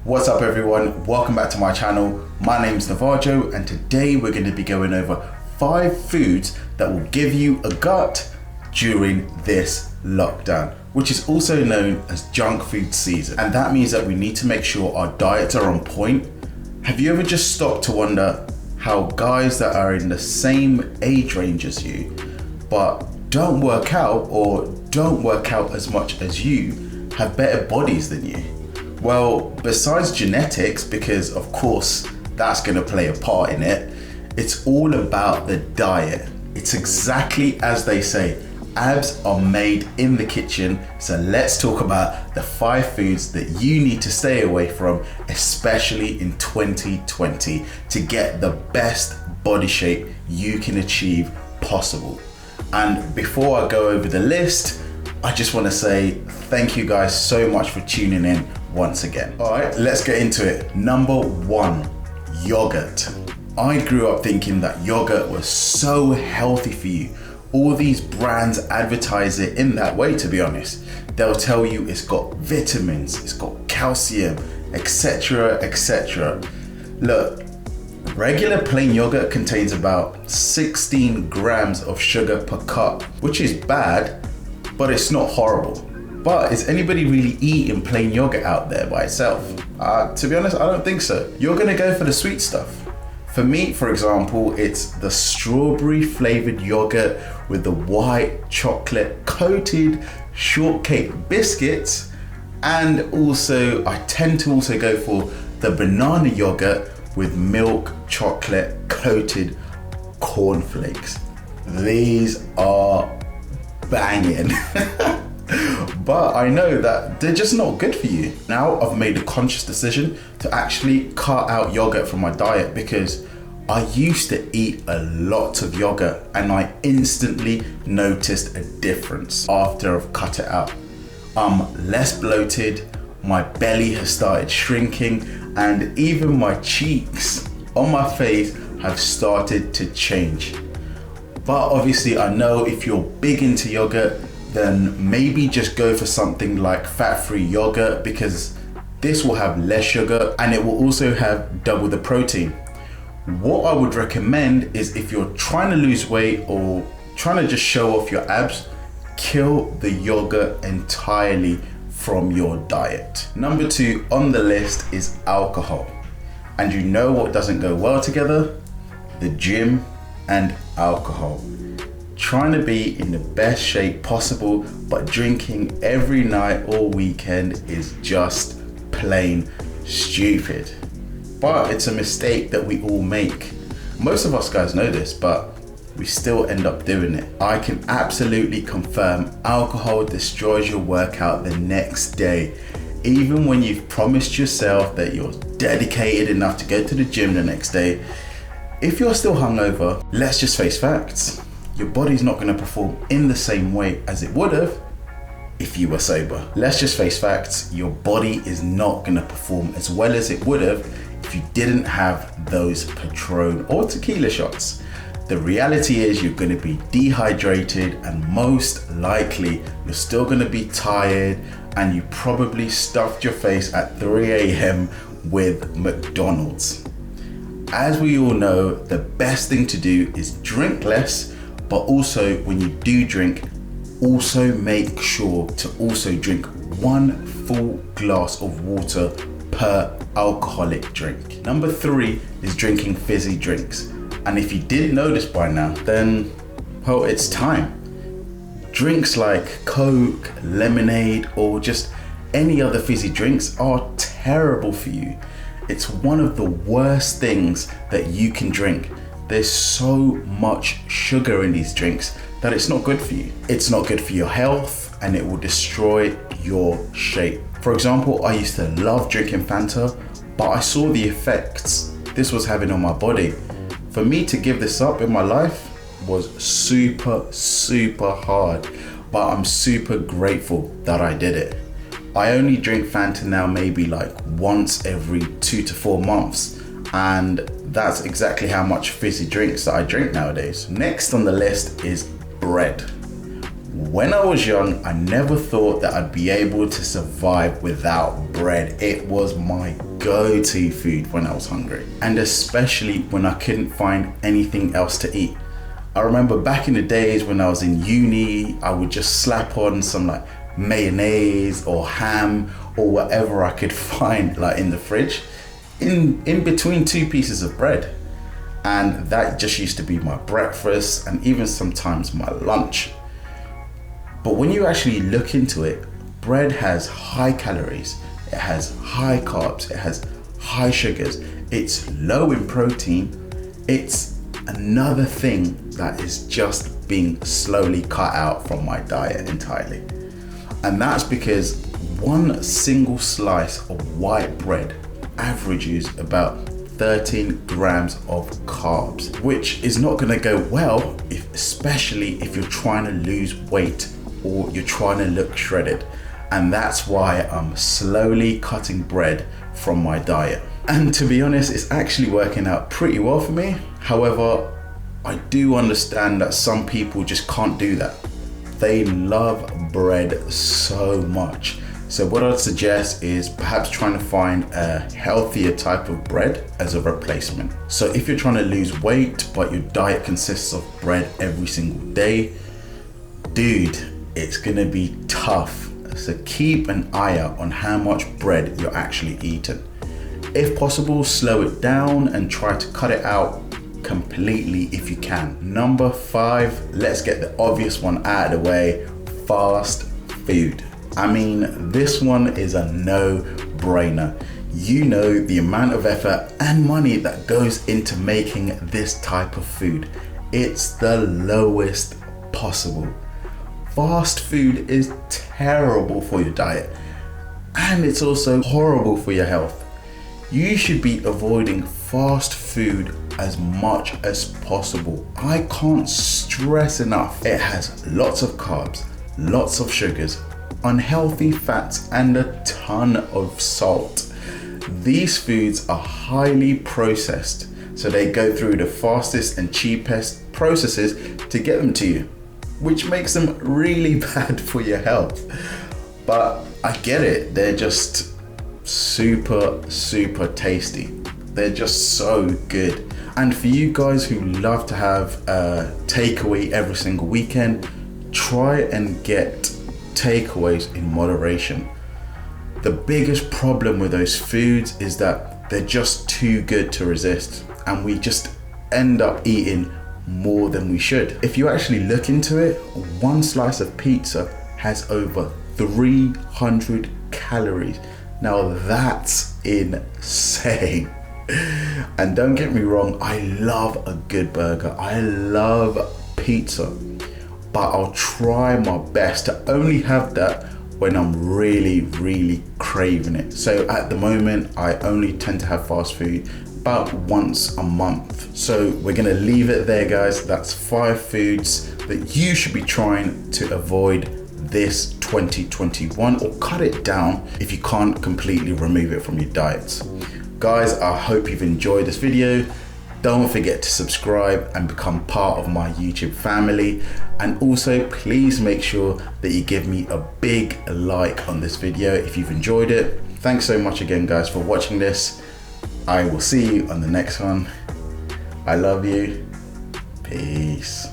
What's up everyone, welcome back to my channel. My name's Navajo and today we're going to be going over 5 foods that will give you a gut during this lockdown, which is also known as junk food season. And that means that we need to make sure our diets are on point. Have you ever just stopped to wonder how guys that are in the same age range as you, but don't work out or don't work out as much as you, have better bodies than you? Well, besides genetics, because of course that's going to play a part in it, it's all about the diet. It's exactly as they say, abs are made in the kitchen. So let's talk about the 5 foods that you need to stay away from, especially in 2020, to get the best body shape you can achieve possible. And before I go over the list, I just want to say thank you guys so much for tuning in once again. All right, let's get into it. Number 1, yogurt. I grew up thinking that yogurt was so healthy for you. All these brands advertise it in that way, to be honest. They'll tell you it's got vitamins, it's got calcium, etc, etc. Look, regular plain yogurt contains about 16 grams of sugar per cup, which is bad, but it's not horrible. But is anybody really eating plain yogurt out there by itself? To be honest, I don't think so. You're gonna go for the sweet stuff. For me, for example, it's the strawberry flavored yogurt with the white chocolate coated shortcake biscuits. And also, I tend to also go for the banana yogurt with milk chocolate coated cornflakes. These are banging. But I know that they're just not good for you. Now I've made a conscious decision to actually cut out yogurt from my diet because I used to eat a lot of yogurt and I instantly noticed a difference after I've cut it out. I'm less bloated, my belly has started shrinking, and even my cheeks on my face have started to change. But obviously I know if you're big into yogurt, then maybe just go for something like fat-free yogurt because this will have less sugar and it will also have double the protein. What I would recommend is if you're trying to lose weight or trying to just show off your abs, kill the yogurt entirely from your diet. Number 2 on the list is alcohol. And you know what doesn't go well together? The gym and alcohol. Trying to be in the best shape possible, but drinking every night or weekend is just plain stupid. But it's a mistake that we all make. Most of us guys know this, but we still end up doing it. I can absolutely confirm alcohol destroys your workout the next day. Even when you've promised yourself that you're dedicated enough to go to the gym the next day, if you're still hungover, let's just face facts. Your body's not going to perform in the same way as it would have if you were sober. Let's just face facts. Your body is not going to perform as well as it would have if you didn't have those Patron or tequila shots. The reality is you're going to be dehydrated and most likely you're still going to be tired and you probably stuffed your face at 3 a.m. with McDonald's. As we all know, the best thing to do is drink less, but also when you do drink, also make sure to also drink 1 full glass of water per alcoholic drink. Number 3 is drinking fizzy drinks. And if you didn't know this by now, then, well, it's time. Drinks like Coke, lemonade, or just any other fizzy drinks are terrible for you. It's one of the worst things that you can drink. There's so much sugar in these drinks that it's not good for you. It's not good for your health and it will destroy your shape. For example, I used to love drinking Fanta, but I saw the effects this was having on my body. For me to give this up in my life was super hard, but I'm super grateful that I did it. I only drink Fanta now maybe like once every 2 to 4 months, and that's exactly how much fizzy drinks that I drink nowadays. Next on the list is bread. When I was young, I never thought that I'd be able to survive without bread. It was my go-to food when I was hungry, and especially when I couldn't find anything else to eat. I remember back in the days when I was in uni, I would just slap on some like mayonnaise or ham or whatever I could find like in the fridge in between two pieces of bread. And that just used to be my breakfast and even sometimes my lunch. But when you actually look into it, bread has high calories, it has high carbs, it has high sugars, it's low in protein. It's another thing that is just being slowly cut out from my diet entirely. And that's because one single slice of white bread averages about 13 grams of carbs, which is not gonna go well, especially if you're trying to lose weight or you're trying to look shredded. And that's why I'm slowly cutting bread from my diet. And to be honest, it's actually working out pretty well for me. However, I do understand that some people just can't do that. They love bread so much. So what I'd suggest is perhaps trying to find a healthier type of bread as a replacement. So if you're trying to lose weight, but your diet consists of bread every single day, dude, it's gonna be tough. So keep an eye out on how much bread you're actually eating. If possible, slow it down and try to cut it out completely if you can. Number 5, let's get the obvious one out of the way, fast food. I mean, this one is a no-brainer. You know the amount of effort and money that goes into making this type of food. It's the lowest possible. Fast food is terrible for your diet, and it's also horrible for your health. You should be avoiding fast food as much as possible. I can't stress enough. It has lots of carbs, lots of sugars, unhealthy fats, and a ton of salt. These foods are highly processed, so they go through the fastest and cheapest processes to get them to you, which makes them really bad for your health. But I get it, they're just super tasty. They're just so good. And for you guys who love to have a takeaway every single weekend, try and get takeaways in moderation. The biggest problem with those foods is that they're just too good to resist, and we just end up eating more than we should. If you actually look into it, one slice of pizza has over 300 calories. Now that's insane. And don't get me wrong, I love a good burger, I love pizza, but I'll try my best to only have that when I'm really craving it. So at the moment, I only tend to have fast food about once a month. So we're gonna leave it there, guys. That's 5 foods that you should be trying to avoid this 2021, or cut it down if you can't completely remove it from your diets. Guys, I hope you've enjoyed this video. Don't forget to subscribe and become part of my YouTube family. And also, please make sure that you give me a big like on this video if you've enjoyed it. Thanks so much again, guys, for watching this. I will see you on the next one. I love you. Peace.